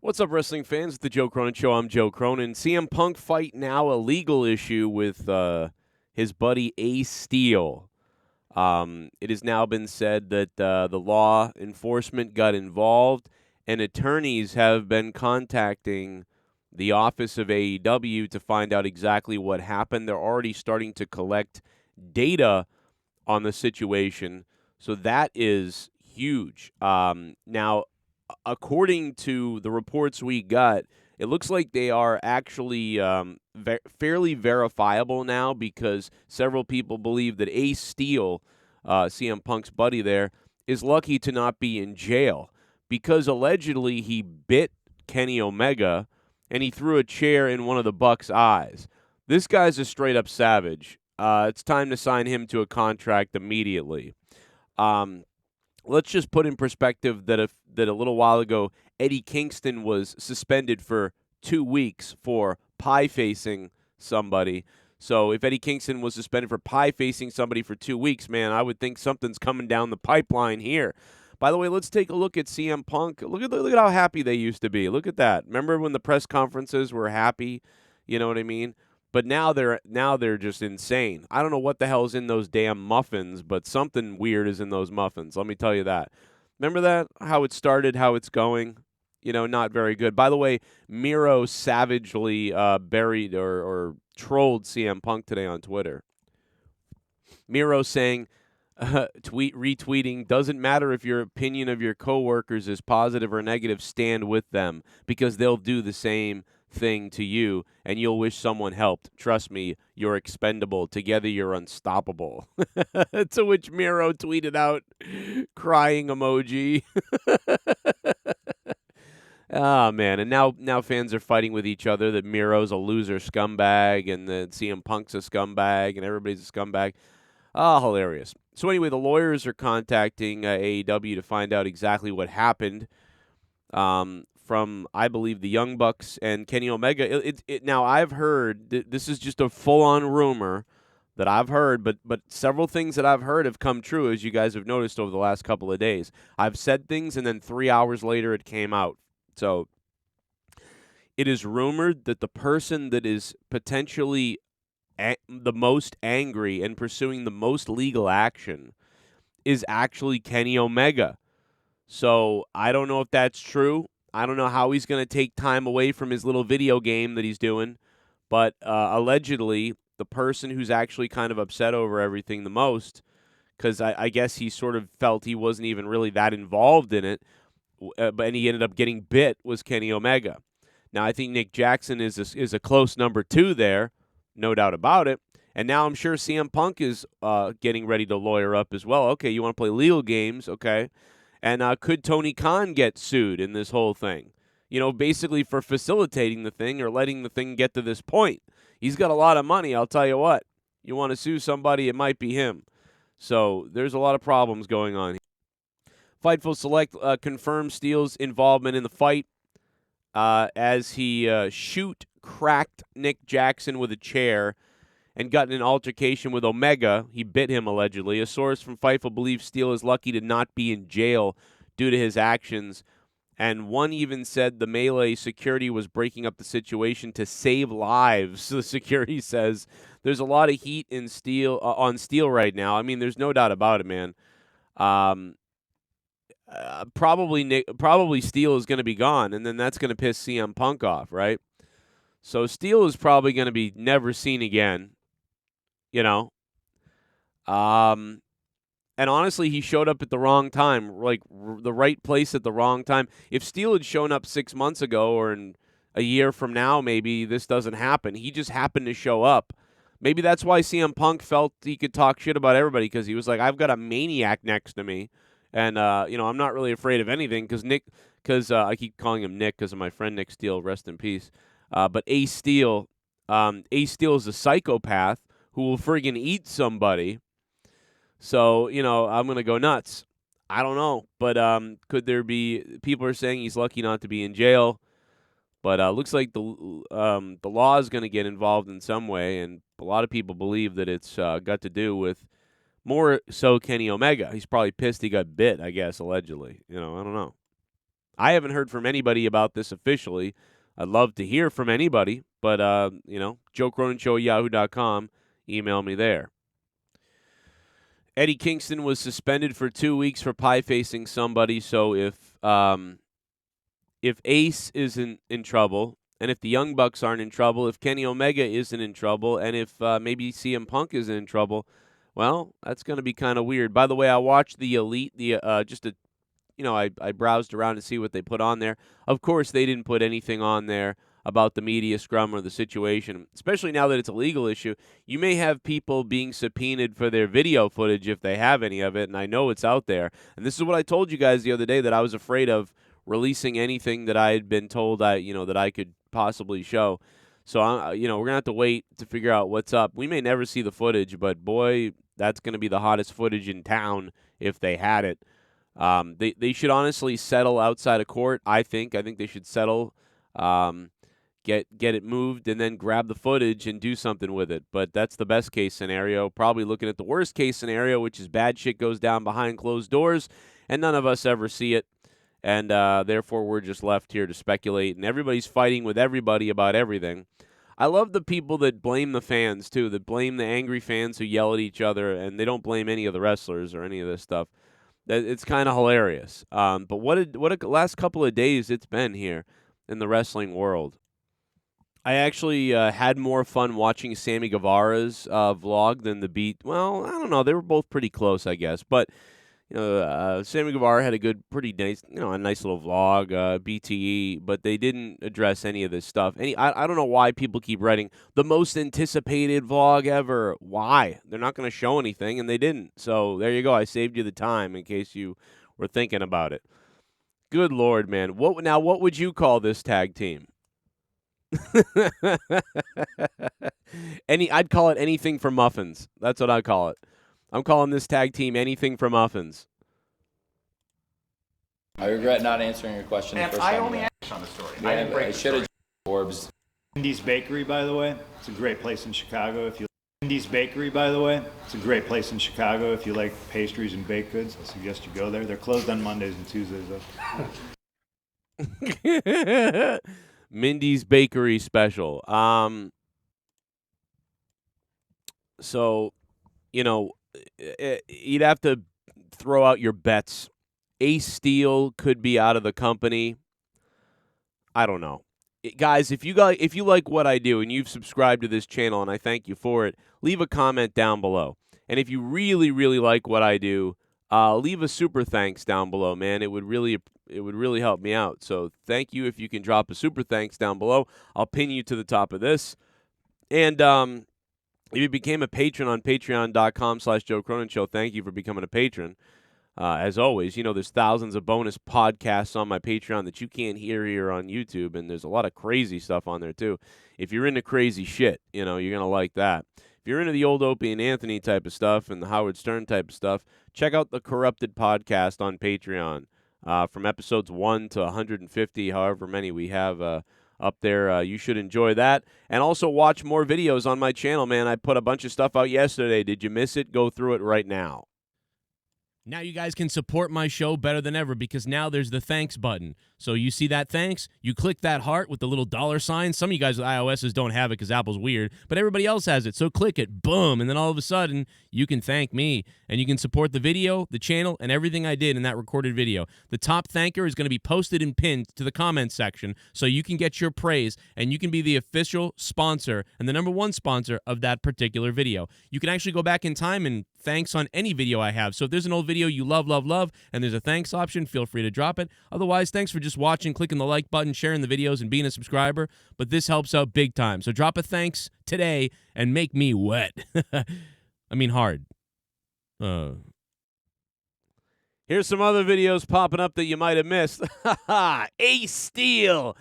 What's up, wrestling fans? It's the Joe Cronin Show. I'm Joe Cronin. CM Punk fight now a legal issue with his buddy Ace Steel. It has now been said that the law enforcement got involved, and attorneys have been contacting the office of AEW to find out exactly what happened. They're already starting to collect data on the situation, so that is huge. Now, according to the reports we got, it looks like they are actually fairly verifiable now because several people believe that Ace Steel, CM Punk's buddy there, is lucky to not be in jail because allegedly he bit Kenny Omega and he threw a chair in one of the Bucks' eyes. This guy's a straight-up savage. It's time to sign him to a contract immediately. Let's just put in perspective that a little while ago, Eddie Kingston was suspended for 2 weeks for pie-facing somebody. So if Eddie Kingston was suspended for pie-facing somebody for 2 weeks, man, I would think something's coming down the pipeline here. By the way, let's take a look at CM Punk. Look at how happy they used to be. Look at that. Remember when the press conferences were happy? You know what I mean? But now they're just insane. I don't know what the hell's in those damn muffins, but something weird is in those muffins. Let me tell you that. Remember that? How it started, how it's going? Not very good. By the way, Miro savagely buried or trolled CM Punk today on Twitter. Miro saying, retweeting, doesn't matter if your opinion of your coworkers is positive or negative, stand with them because they'll do the same thing to you and you'll wish someone helped. Trust me, you're expendable. Together you're unstoppable. To which Miro tweeted out crying emoji. Oh, man. And now fans are fighting with each other that Miro's a loser scumbag and that CM Punk's a scumbag and everybody's a scumbag. Hilarious. So anyway, the lawyers are contacting AEW to find out exactly what happened. From, I believe, the Young Bucks and Kenny Omega. Now, I've heard, this is just a full-on rumor that I've heard, but several things that I've heard have come true, as you guys have noticed over the last couple of days. I've said things, and then 3 hours later it came out. So it is rumored that the person that is potentially the most angry and pursuing the most legal action is actually Kenny Omega. So I don't know if that's true. I don't know how he's going to take time away from his little video game that he's doing, but allegedly the person who's actually kind of upset over everything the most, because I guess he sort of felt he wasn't even really that involved in it, and he ended up getting bit, was Kenny Omega. Now I think Nick Jackson is a close number 2 there, no doubt about it. And now I'm sure CM Punk is getting ready to lawyer up as well. Okay, you want to play legal games, okay. And could Tony Khan get sued in this whole thing? Basically for facilitating the thing or letting the thing get to this point. He's got a lot of money, I'll tell you what. You want to sue somebody, it might be him. So there's a lot of problems going on here. Fightful Select confirms Steele's involvement in the fight as he cracked Nick Jackson with a chair and got in an altercation with Omega. He bit him, allegedly. A source from Fightful believes Steele is lucky to not be in jail due to his actions. And one even said the melee security was breaking up the situation to save lives. The security says there's a lot of heat in Steele on Steele right now. I mean, there's no doubt about it, man. Probably Steele is going to be gone, and then that's going to piss CM Punk off, right? So Steele is probably going to be never seen again. And honestly, he showed up at the wrong time, like the right place at the wrong time. If Steele had shown up 6 months ago or in a year from now, maybe this doesn't happen. He just happened to show up. Maybe that's why CM Punk felt he could talk shit about everybody, because he was like, I've got a maniac next to me. And, I'm not really afraid of anything because I keep calling him Nick because of my friend Nick Steele, rest in peace. But Ace Steel is a psychopath who will friggin' eat somebody. So, I'm going to go nuts. I don't know. But could there be – people are saying he's lucky not to be in jail. But looks like the law is going to get involved in some way. And a lot of people believe that it's got to do with more so Kenny Omega. He's probably pissed he got bit, I guess, allegedly. I don't know. I haven't heard from anybody about this officially. I'd love to hear from anybody, but, Joe Cronin Show at yahoo.com. Email me there. Eddie Kingston was suspended for 2 weeks for pie-facing somebody, so if Ace isn't in trouble, and if the Young Bucks aren't in trouble, if Kenny Omega isn't in trouble, and if maybe CM Punk isn't in trouble, well, that's going to be kind of weird. By the way, I watched the Elite, I browsed around to see what they put on there. Of course, they didn't put anything on there about the media scrum or the situation, especially now that it's a legal issue. You may have people being subpoenaed for their video footage if they have any of it, and I know it's out there. And this is what I told you guys the other day, that I was afraid of releasing anything that I had been told that I could possibly show. So, we're going to have to wait to figure out what's up. We may never see the footage, but boy, that's going to be the hottest footage in town if they had it. They should honestly settle outside of court, I think. I think they should settle, get it moved, and then grab the footage and do something with it. But that's the best case scenario. Probably looking at the worst case scenario, which is bad shit goes down behind closed doors, and none of us ever see it. And therefore, we're just left here to speculate, and everybody's fighting with everybody about everything. I love the people that blame the fans, too, that blame the angry fans who yell at each other, and they don't blame any of the wrestlers or any of this stuff. It's kind of hilarious. But what a last couple of days it's been here in the wrestling world. I actually had more fun watching Sammy Guevara's vlog than the Beat. Well, I don't know. They were both pretty close, I guess. But Sammy Guevara had pretty nice, a nice little vlog, BTE. But they didn't address any of this stuff. I don't know why people keep writing the most anticipated vlog ever. Why? They're not going to show anything, and they didn't. So there you go. I saved you the time in case you were thinking about it. Good Lord, man. What would you call this tag team? I'd call it anything for muffins. That's what I'd call it. I'm calling this tag team anything for muffins. I regret not answering your question. And I only asked on the story. I didn't break the story. Orbs. Mindy's Bakery, by the way, it's a great place in Chicago. Mindy's Bakery, by the way, it's a great place in Chicago. If you like pastries and baked goods, I suggest you go there. They're closed on Mondays and Tuesdays, though. Mindy's Bakery special. So, you'd have to throw out your bets. Ace Steel could be out of the company. I don't know. Guys, if you like what I do and you've subscribed to this channel, and I thank you for it, leave a comment down below. And if you really, really like what I do, leave a super thanks down below, man. It would really help me out. So thank you if you can drop a super thanks down below. I'll pin you to the top of this. And if you became a patron on patreon.com/Joe Cronin Show, thank you for becoming a patron. As always, there's thousands of bonus podcasts on my Patreon that you can't hear here on YouTube, and there's a lot of crazy stuff on there, too. If you're into crazy shit, you're going to like that. If you're into the old Opie and Anthony type of stuff and the Howard Stern type of stuff, check out the Corrupted podcast on Patreon. From episodes 1 to 150, however many we have up there. You should enjoy that. And also watch more videos on my channel, man. I put a bunch of stuff out yesterday. Did you miss it? Go through it right now. Now you guys can support my show better than ever because now there's the thanks button. So you see that thanks, you click that heart with the little $sign. Some of you guys with iOSs don't have it because Apple's weird, but everybody else has it. So click it, boom, and then all of a sudden you can thank me and you can support the video, the channel, and everything I did in that recorded video. The top thanker is going to be posted and pinned to the comments section so you can get your praise and you can be the official sponsor and the #1 sponsor of that particular video. You can actually go back in time and thanks on any video I have. So if there's an old video you love, and there's a thanks option, feel free to drop it. Otherwise, thanks for just watching, clicking the like button, sharing the videos, and being a subscriber. But this helps out big time. So drop a thanks today and make me wet. I mean hard. Here's some other videos popping up that you might have missed. Ace Steel.